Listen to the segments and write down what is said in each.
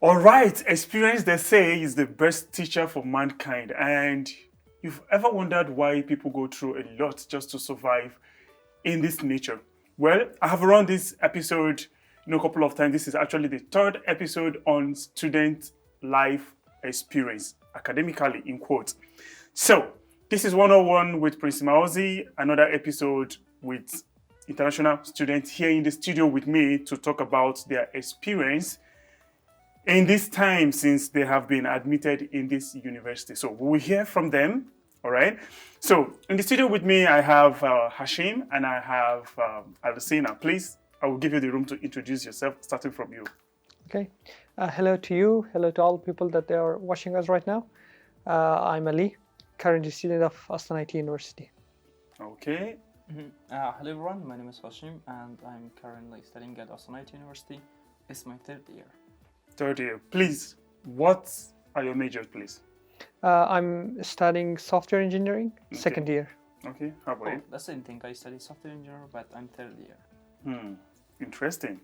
All right, experience, they say, is the best teacher for mankind. And you've ever wondered why people go through a lot just to survive in this nature? Well, I have run this episode a couple of times. This is actually the third episode on student life experience, academically, in quotes. So, this is 101 with Prince Maozi, another episode with international students here in the studio with me to talk about their experience in this time since they have been admitted in this university. So we will hear from them, all right? So in the studio with me, I have Hashim and I have Alusina. Please, I will give you the room to introduce yourself, starting from you. Okay. Hello to you. Hello to all people that they are watching us right now. I'm Ali, currently student of Aslan IT University. Okay. Hello everyone, my name is Hashim and I'm currently studying at Aslan IT University. It's my third year. Third year. Please, what are your majors, please? I'm studying software engineering, second year. Okay, how about you? That's the same thing. I study software engineer, but I'm third year. Interesting.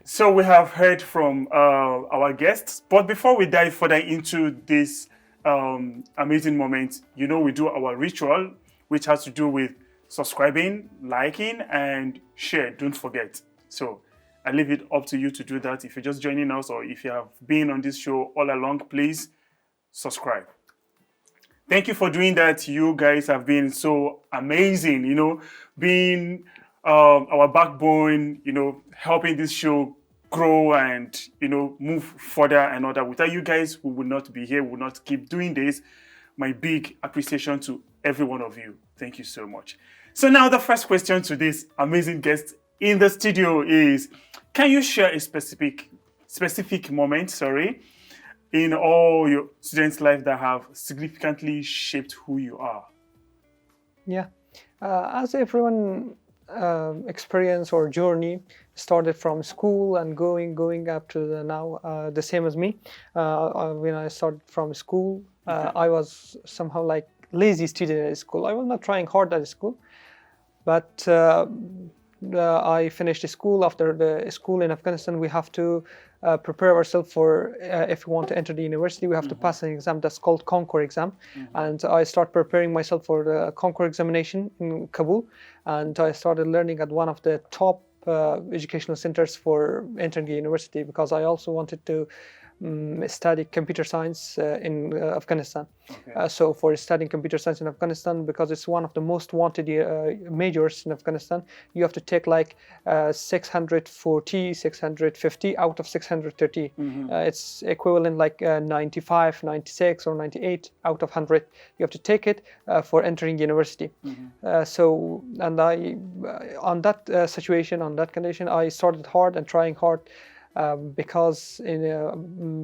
So we have heard from our guests, but before we dive further into this amazing moment, we do our ritual, which has to do with subscribing, liking, and share. Don't forget. So I leave it up to you to do that. If you're just joining us or if you have been on this show all along, please subscribe. Thank you for doing that. You guys have been so amazing, being our backbone, helping this show grow and, move further and all that. Without you guys, we would not be here. We would not keep doing this. My big appreciation to every one of you. Thank you so much. So now the first question to this amazing guest in the studio is, can you share a specific moment, in all your students' life that have significantly shaped who you are? Yeah. As everyone experience or journey started from school and going up to now, the same as me. When I started from school, I was somehow like lazy student at school. I was not trying hard at school, but I finished the school. After the school in Afghanistan, we have to prepare ourselves for, if we want to enter the university, we have to pass an exam that's called Concord exam. And I start preparing myself for the Concord examination in Kabul. And I started learning at one of the top educational centers for entering the university, because I also wanted to study computer science in Afghanistan. Okay. So for studying computer science in Afghanistan, because it's one of the most wanted majors in Afghanistan, you have to take like 640, 650 out of 630. It's equivalent like 95, 96 or 98 out of 100. You have to take it for entering university. So, and I, on that situation, on that condition, I started hard and trying hard. Because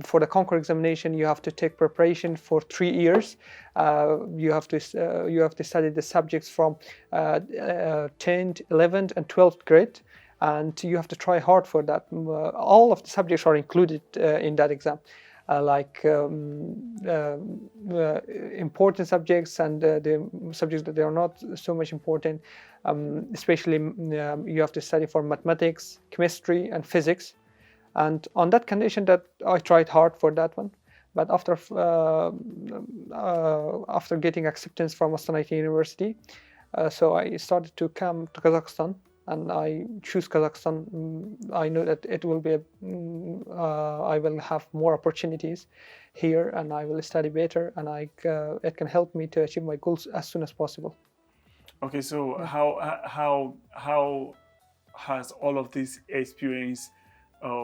for the Concord examination, you have to take preparation for 3 years. You have to study the subjects from 10th, 11th, and 12th grade, and you have to try hard for that. All of the subjects are included in that exam, important subjects and the subjects that they are not so much important. Especially, you have to study for mathematics, chemistry, and physics. And on that condition, that I tried hard for that one, but after getting acceptance from Aslan IT University, so I started to come to Kazakhstan, and I choose Kazakhstan. I know that it will be, I will have more opportunities here, and I will study better, and it can help me to achieve my goals as soon as possible. Okay, so how has all of this experience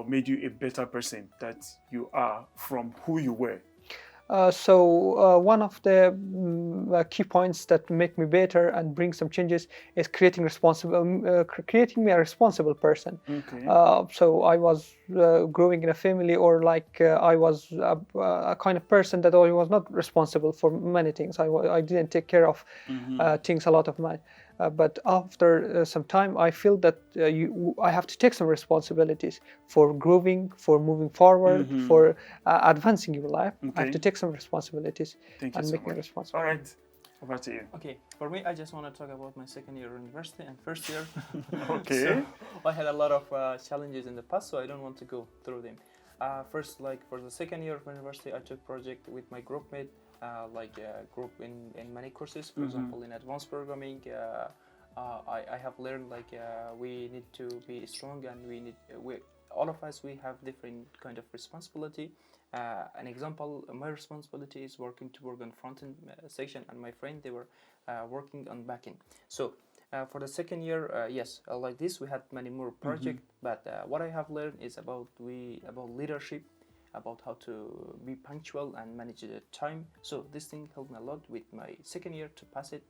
made you a better person that you are from who you were? One of the key points that make me better and bring some changes is creating me a responsible person. Okay. So I was growing in a family, or I was a kind of person that I was not responsible for many things. I didn't take care of things a lot of mine. But after some time, I feel that I have to take some responsibilities for growing, for moving forward, for advancing your life. Okay. I have to take some responsibilities Thank you and so make me much. responsible. All right, over to you. Okay, for me, I just want to talk about my second year of university and first year. Okay. So I had a lot of challenges in the past, so I don't want to go through them. First, like for the second year of university, I took project with my group mate, like a group in many courses. For example, in advanced programming, I have learned like we need to be strong, and we all of us we have different kind of responsibility. An example, my responsibility is working to work on front end section, and my friend they were working on back end. So for the second year, yes, like this, we had many more projects. But what I have learned is about leadership, about how to be punctual and manage the time. So this thing helped me a lot with my second year to pass it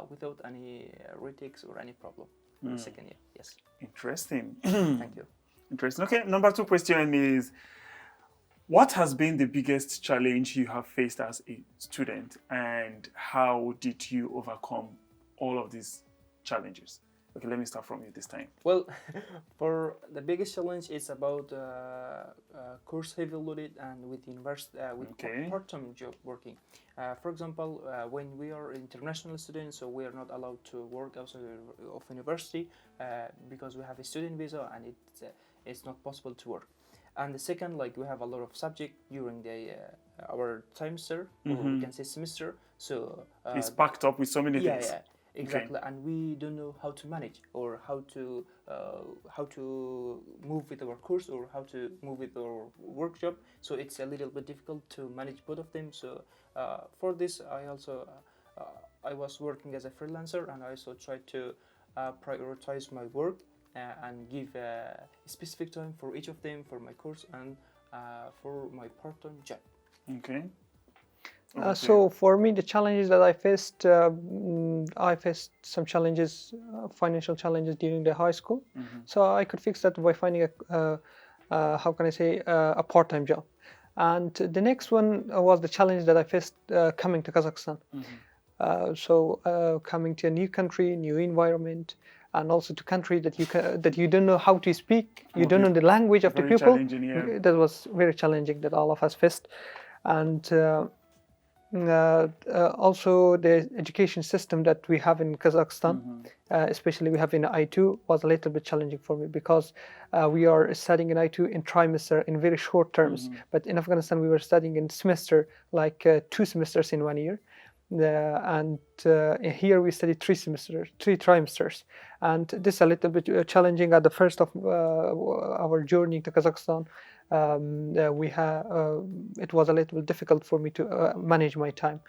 without any retakes or any problem. In the second year, yes. Interesting. Thank you. Interesting. Okay, number 2 question is, what has been the biggest challenge you have faced as a student, and how did you overcome all of these challenges? Okay, let me start from you this time. Well, for the biggest challenge is about course heavy loaded and with university with part-time job working. For example, when we are international students, so we are not allowed to work outside of university because we have a student visa, and it's not possible to work. And the second, like we have a lot of subject during the our semester, or we can say semester. So it's packed up with so many things. Yeah. Exactly, and we don't know how to manage, or how to move with our course, or how to move with our workshop. So it's a little bit difficult to manage both of them. So for this, I also I was working as a freelancer, and I also tried to prioritize my work and give a specific time for each of them, for my course and for my part-time job. Okay. So for me, the challenges that I faced some challenges, financial challenges during the high school. So I could fix that by finding how can I say, a part-time job. And the next one was the challenge that I faced coming to Kazakhstan. So coming to a new country, new environment, and also to country that you don't know how to speak, you don't know the language of the people. That was very challenging, that all of us faced. And also the education system that we have in Kazakhstan, especially we have in aitu, was a little bit challenging for me, because we are studying in aitu in trimester, in very short terms. But in Afghanistan we were studying in semester, like 2 semesters in 1 year. And here we studied 3 trimesters, and this is a little bit challenging at the first of our journey to Kazakhstan. It was a little bit difficult for me to manage my time.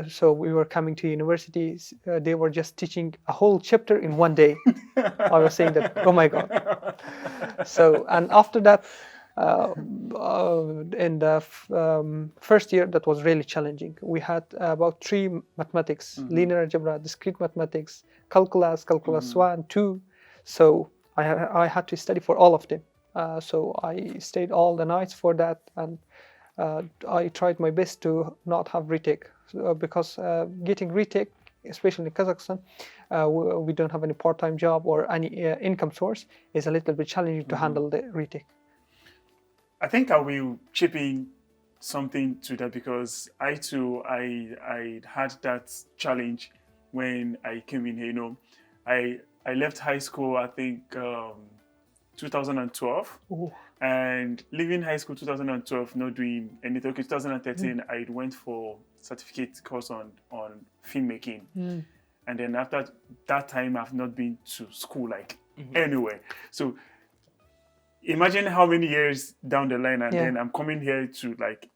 So we were coming to universities, they were just teaching a whole chapter in 1 day. I was saying that, oh my God. So, and after that, in the first year, that was really challenging. We had about 3 mathematics, linear algebra, discrete mathematics, calculus 1, 2. So I had to study for all of them. So I stayed all the nights for that, and I tried my best to not have retake, because getting retake, especially in Kazakhstan, we don't have any part-time job or any income source, is a little bit challenging to handle the retake. I think I will chip in something to that, because I too, I had that challenge when I came in here. You know, I left high school, I think 2012. Ooh. And leaving high school 2012, not doing anything. Okay, 2013, I went for certificate course on filmmaking. And then after that time, I've not been to school like anywhere. So imagine how many years down the line, and then I'm coming here to like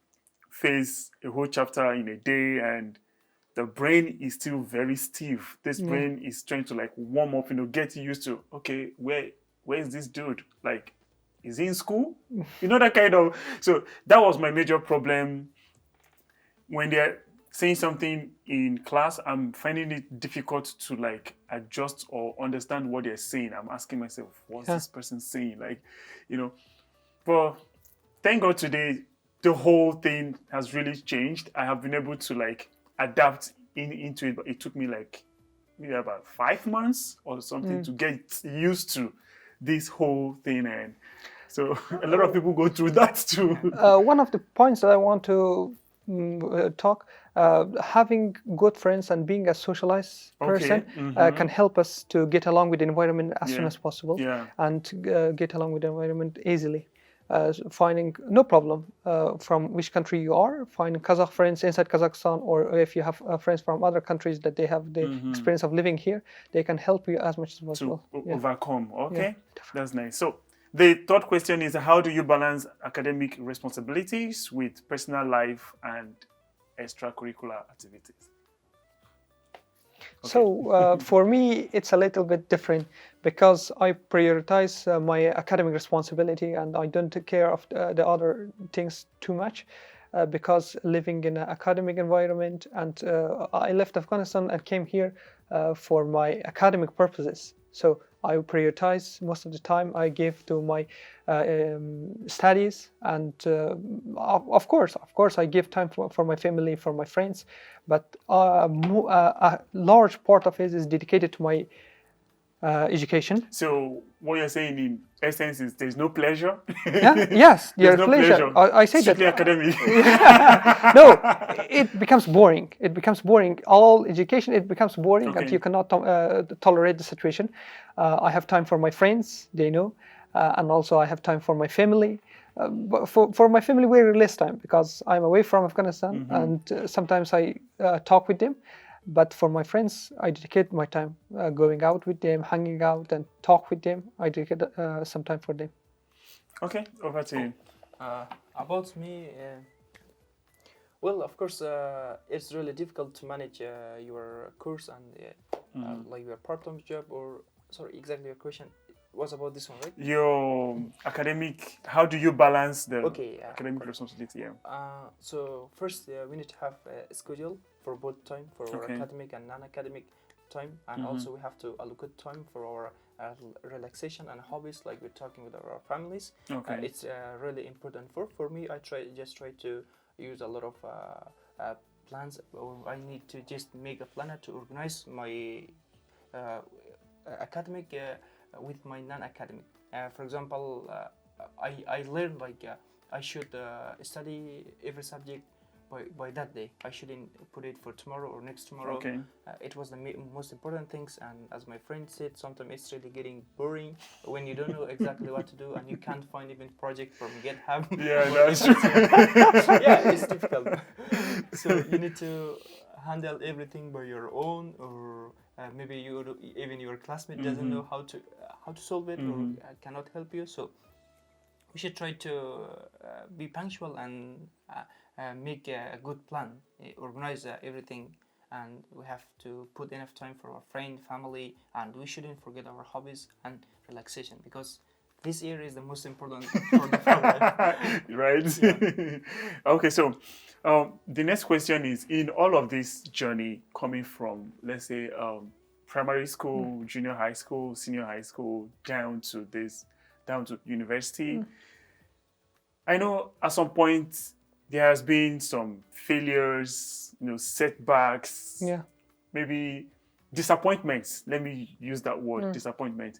face a whole chapter in a day, and the brain is still very stiff. This brain is trying to like warm up, you know, get used to, okay, where is this dude? Like, is he in school? You know, that kind of. So that was my major problem. When they're saying something in class, I'm finding it difficult to like adjust or understand what they're saying. I'm asking myself, what's this person saying? Like, you know, but thank God today, the whole thing has really changed. I have been able to like adapt into it, but it took me like maybe about 5 months or something to get used to this whole thing. And so a lot of people go through that too. One of the points that I want to talk, having good friends and being a socialized person can help us to get along with the environment as soon as possible and get along with the environment easily. finding no problem from which country you are, finding Kazakh friends inside Kazakhstan, or if you have friends from other countries that they have the experience of living here, they can help you as much as To possible. overcome. Okay, Yeah, that's nice. So the third question is, how do you balance academic responsibilities with personal life and extracurricular activities? So for me, it's a little bit different because I prioritize my academic responsibility and I don't take care of the other things too much because living in an academic environment, and I left Afghanistan and came here for my academic purposes. So I prioritize most of the time I give to my studies, and of course, I give time for my family, for my friends, but a large part of it is dedicated to my education. So what you're saying in essence is there's no pleasure. Yeah, yes, There's your no pleasure. I say that. Strictly academic. No, it becomes boring. It becomes boring. All education, it becomes boring, and Okay. you cannot tolerate the situation. I have time for my friends, they know, and also I have time for my family. But for my family, very less time because I'm away from Afghanistan, and sometimes I talk with them. But for my friends, I dedicate my time going out with them, hanging out, and talk with them. I dedicate some time for them. Okay, over to you. About me, well, of course, it's really difficult to manage your course and like your part-time job. Or sorry, exactly your question was about this one, right? Your academic, how do you balance the Okay, academic responsibility? Yeah. So first, we need to have a schedule for both time for our Okay. academic and non-academic time, and also we have to allocate time for our relaxation and hobbies, like we're talking with our families. Okay. It's really important for me. I try to use a lot of plans, or I need to just make a planner to organize my academic with my non-academic. For example, I learned like I should study every subject by that day. I shouldn't put it for tomorrow or next tomorrow. Okay. It was the most important things, and as my friend said, sometimes it's really getting boring when you don't know exactly what to do and you can't find even project from GitHub. Yeah, that's true. Yeah, it's difficult. So you need to handle everything by your own, or maybe even your classmate doesn't know how to solve it or cannot help you. So we should try to be punctual and make a good plan, organize everything, and we have to put enough time for our friend, family, and we shouldn't forget our hobbies and relaxation, because this year is the most important for the whole life. Right. Yeah. Okay, so the next question is, in all of this journey coming from, let's say, primary school, junior high school, senior high school, down to university, I know at some point there has been some failures, setbacks, Yeah. maybe disappointments. Let me use that word, disappointment.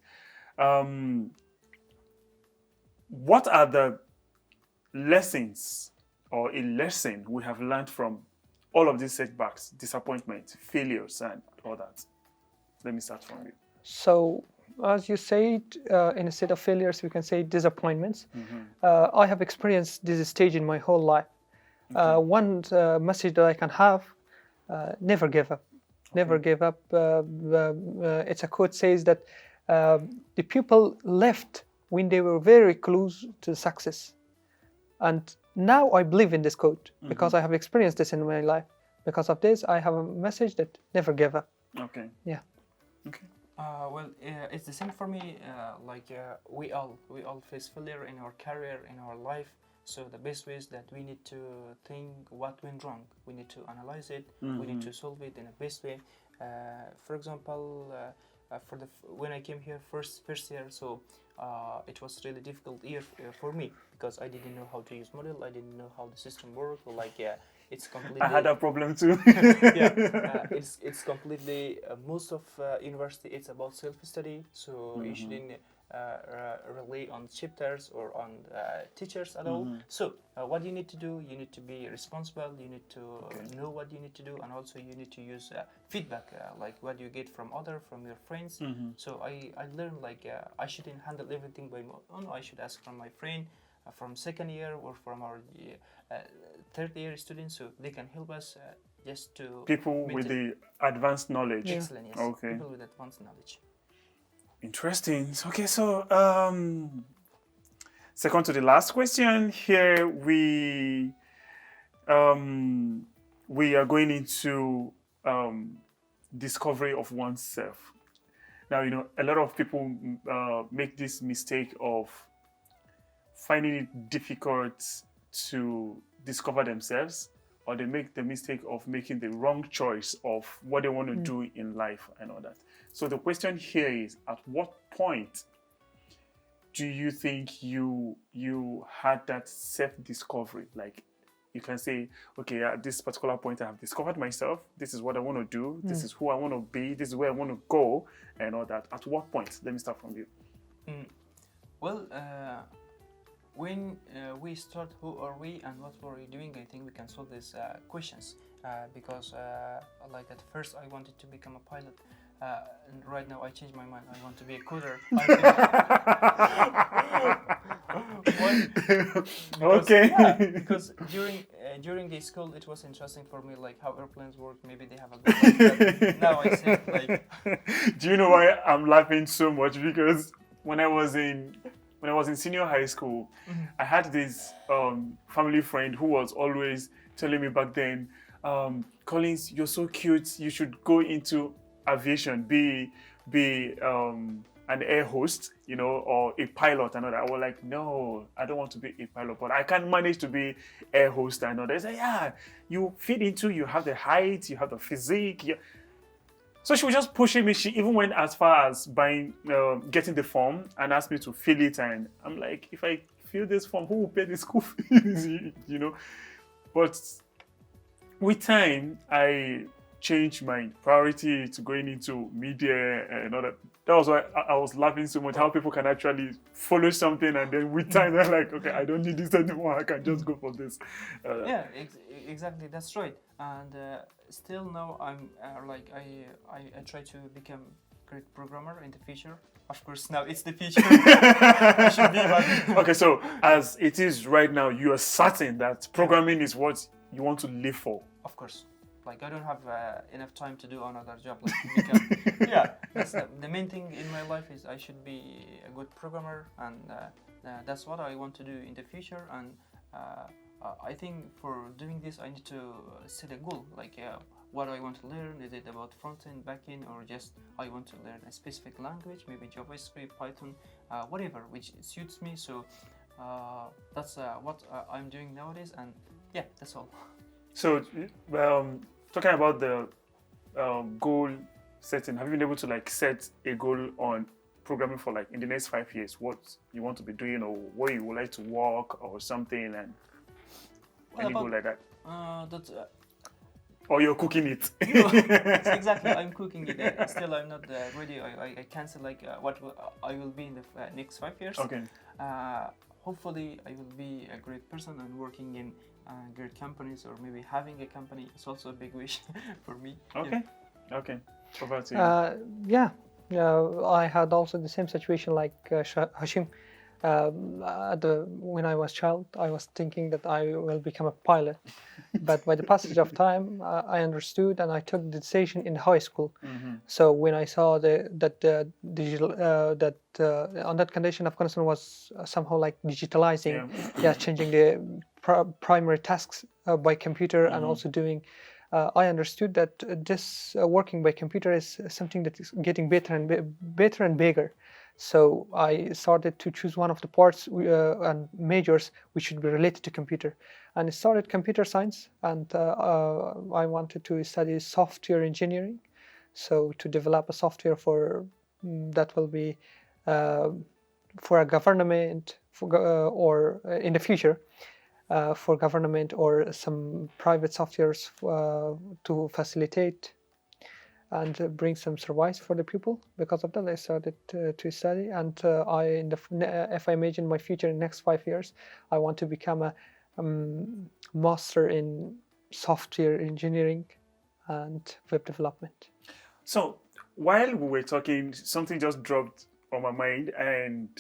What are the lessons or a lesson we have learned from all of these setbacks, disappointments, failures, and all that? Let me start from you. So, as you said, instead of failures, we can say disappointments. I have experienced this stage in my whole life. One message that I can have: never give up. Never give up. It's a quote says that the people left when they were very close to success, and now I believe in this quote because I have experienced this in my life. Because of this, I have a message that never give up. Okay. Yeah. Okay. Well, it's the same for me. We all face failure in our career, in our life. So the best way is that we need to think what went wrong. We need to analyze it. We need to solve it in the best way. For example, when I came here first year, so it was really difficult year for me because I didn't know how to use model. I didn't know how the system worked. It's completely. I had a problem too. It's completely most of university. It's about self-study, so you shouldn't rely on chapters or on teachers at all. So what you need to do, you need to be responsible. You need to know what you need to do, and also you need to use feedback, like what you get from your friends. So I learned I shouldn't handle everything by my own. I should ask from my friend. from second year or from our third year students, so they can help us just to People with the advanced knowledge. excellent, yes. Okay. People with advanced knowledge. Interesting. Okay, so second to the last question here, we are going into discovery of oneself. Now, a lot of people make this mistake of finding it difficult to discover themselves, or they make the mistake of making the wrong choice of what they want to do in life and all that. So the question here is, at what point do you think you had that self-discovery? Like, you can say, okay, at this particular point, I have discovered myself. This is what I want to do. This is who I want to be. This is where I want to go, and all that. At what point? Let me start from you. Well, when we start who are we and what were we doing, I think we can solve these questions because like at first I wanted to become a pilot, and right now I changed my mind. I want to be a coder. Okay. Yeah, because during the school it was interesting for me, like how airplanes work. Maybe they have a good life, now I say like. Do you know why I'm laughing so much? Because when I was in senior high school, I had this family friend who was always telling me back then, Collins, you're so cute. You should go into aviation, be an air host, or a pilot and all that. I was like, no, I don't want to be a pilot, but I can manage to be air host and all that. They say, yeah, you fit into, you have the height, you have the physique. So she was just pushing me. She even went as far as getting the form and asked me to fill it. And I'm like, if I fill this form, who will pay the school fees? But with time, I changed my priority to going into media and all that. That was why I was laughing so much, how people can actually follow something and then with time they're like, okay, I don't need this anymore. I can just go for this. Yeah, exactly. That's right. And still now I'm like I try to become great programmer in the future. Of course, now it's the future. I should be one. Okay, so as it is right now, you are certain that programming is what you want to live for. Of course. Like I don't have enough time to do another job. Like yeah, that's the main thing in my life is I should be a good programmer, and that's what I want to do in the future. And I think for doing this, I need to set a goal. Like what I want to learn. Is it about front end, back end, or just I want to learn a specific language, maybe JavaScript, Python, whatever, which suits me. So that's what I'm doing nowadays, and yeah, that's all. So, talking about the goal setting, have you been able to like set a goal on programming for like in the next 5 years? What you want to be doing, or where you would like to work, or something, and any goal like that? That's. Or you're cooking it. Exactly, I'm cooking it. Still, I'm not ready. I can't say like what I will be in the next 5 years. Okay. Hopefully, I will be a great person and working in great companies, or maybe having a company. It's also a big wish for me. Okay. Yeah. Okay. Over to you. Yeah, I had also the same situation like Hashim. When I was child, I was thinking that I will become a pilot, but by the passage of time, I understood and I took the decision in high school. So when I saw that digital on that condition, Afghanistan was somehow like digitalizing, changing the primary tasks by computer and also doing. I understood that this working by computer is something that is getting better and bigger. So I started to choose one of the parts and majors which should be related to computer, and I started computer science, and I wanted to study software engineering, so to develop a software for that will be for a government or in the future for government or some private softwares to facilitate and bring some service for the people. Because of that, I started to study, and if I imagine my future in the next 5 years, I want to become a master in software engineering and web development. So while we were talking, something just dropped on my mind, and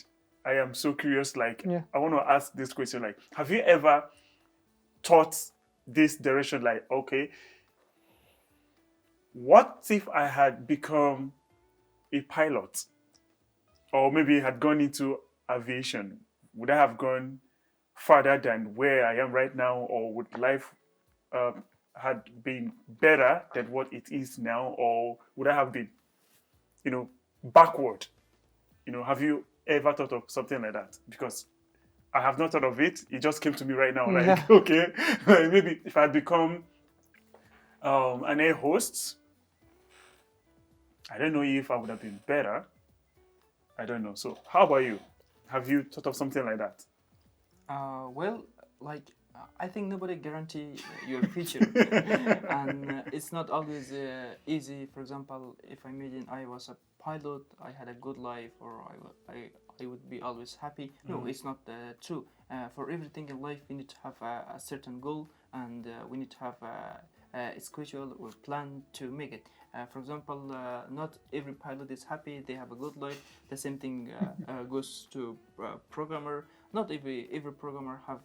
I am so curious. Like, Yeah. I want to ask this question. Like, have you ever thought this direction? Like, okay, what if I had become a pilot, or maybe had gone into aviation? Would I have gone further than where I am right now, or would life um, had been better than what it is now, or would I have been, backward? Have you ever thought of something like that? Because I have not thought of it. It just came to me right now. Yeah. Like, okay, maybe if I had become an air host, I don't know if I would have been better. I don't know. So, how about you? Have you thought of something like that? Well, like I think nobody guarantee your future, and it's not always easy. For example, if I imagine I was a pilot, I had a good life, or I would be always happy. No, it's not true. For everything in life, we need to have a certain goal, and we need to have a schedule or plan to make it. For example, not every pilot is happy. They have a good life. The same thing goes to programmer. Not every programmer have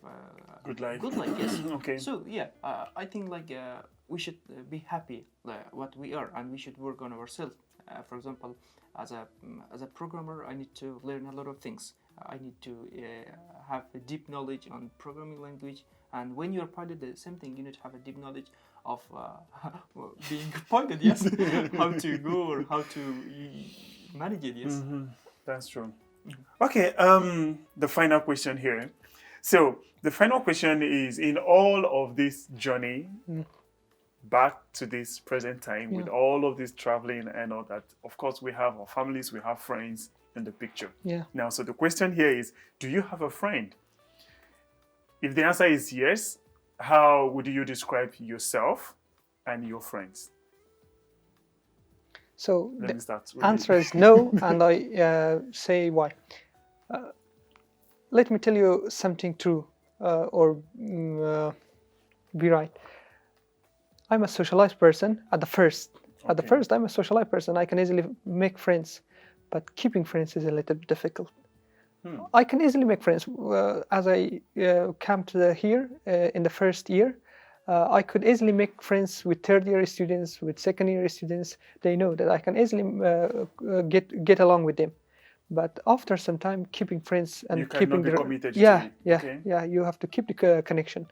Good life. good life. Yes. Okay. So yeah, I think like we should be happy what we are, and we should work on ourselves. For example, as a programmer, I need to learn a lot of things. I need to have a deep knowledge on programming language. And when you're pilot, the same thing. You need to have a deep knowledge of being a pilot. Yes, how to go or how to manage it. Yes. That's true. Okay, the final question here. So the final question is: in all of this journey back to this present time, with all of this traveling and all that, of course, we have our families, we have friends in the picture. Yeah. Now, so the question here is: do you have a friend? If the answer is yes, how would you describe yourself and your friends? So Let the me start. answer is no, and I say why. Let me tell you something true, or be right. I'm a socialized person at the first. At the Okay. first, I'm a socialized person. I can easily make friends, but keeping friends is a little bit difficult. I can easily make friends. As I came to here in the first year, I could easily make friends with third year students, with second year students. They know that I can easily get along with them. But after some time, keeping friends and You cannot keeping be the committed to yeah, it. yeah, Okay. yeah, you have to keep the connection.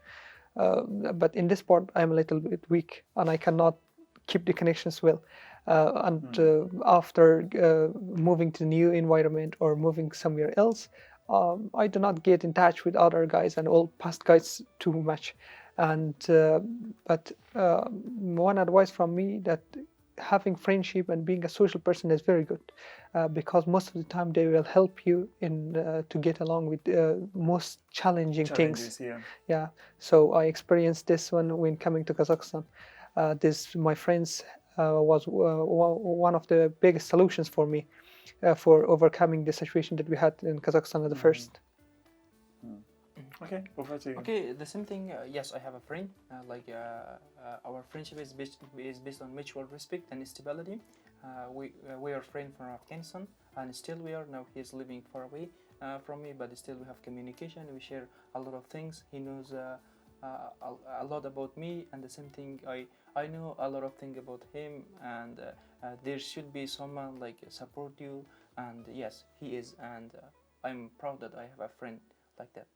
But in this part, I'm a little bit weak, and I cannot keep the connections well. And after moving to new environment or moving somewhere else, I do not get in touch with other guys and all past guys too much. And but one advice from me that having friendship and being a social person is very good, because most of the time they will help you in to get along with most challenging things. Challenges here. Yeah, so I experienced this when coming to Kazakhstan. This my friends was one of the biggest solutions for me for overcoming the situation that we had in Kazakhstan at the first. Okay, over to you. Okay, the same thing. Yes, I have a friend. Our friendship is based on mutual respect and stability. We are friends from Afghanistan, and still we are. Now he's living far away from me, but still we have communication. We share a lot of things. He knows a lot about me, and the same thing. I know a lot of things about him, and there should be someone like support you. And yes, he is, and I'm proud that I have a friend like that.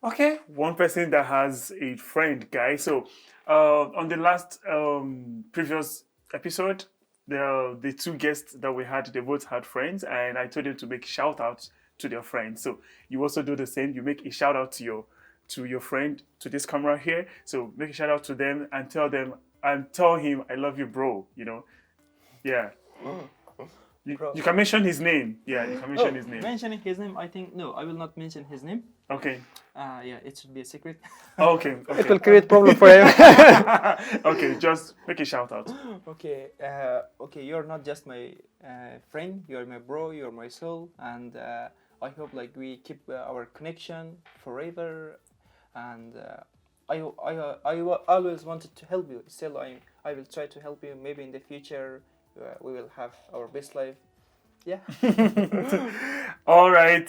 Okay, one person that has a friend, guys. So, on the last previous episode, the two guests that we had, they both had friends, and I told them to make shout outs to their friends. So you also do the same. You make a shout out to your friend, to this camera here. So make a shout out to them and tell him I love you, bro. Yeah. You can mention his name. Yeah, you can mention his name. Mentioning his name, I think no, I will not mention his name. Okay. Yeah, it should be a secret. Okay. It will create problem for him. Okay, just make a shout out. Okay, okay, you're not just my friend, you're my bro, you're my soul, and I hope like we keep our connection forever. And I always wanted to help you. Still, I will try to help you. Maybe in the future we will have our best life. Yeah. All right.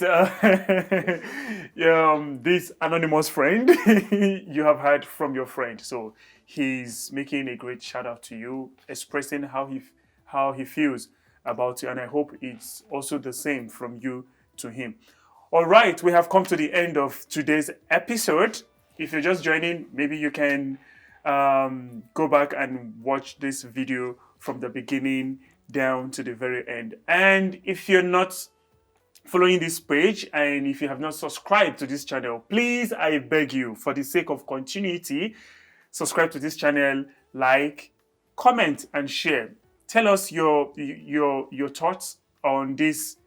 This anonymous friend you have heard from your friend, so he's making a great shout out to you, expressing how he feels about you, and I hope it's also the same from you to him. All right, we have come to the end of today's episode. If you're just joining, maybe you can go back and watch this video from the beginning down to the very end. And if you're not following this page and if you have not subscribed to this channel, please, I beg you, for the sake of continuity, subscribe to this channel, like, comment, and share. Tell us your thoughts on this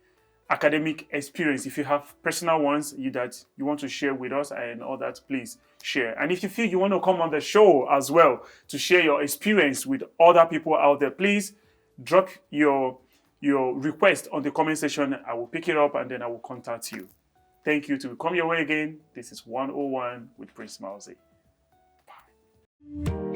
academic experience. If you have personal ones that you want to share with us and all that, please share. And if you feel you want to come on the show as well to share your experience with other people out there, please drop your request on the comment section. I will pick it up and then I will contact you. Thank you to come your way again. This is 101 with Prince Mauzi. Bye.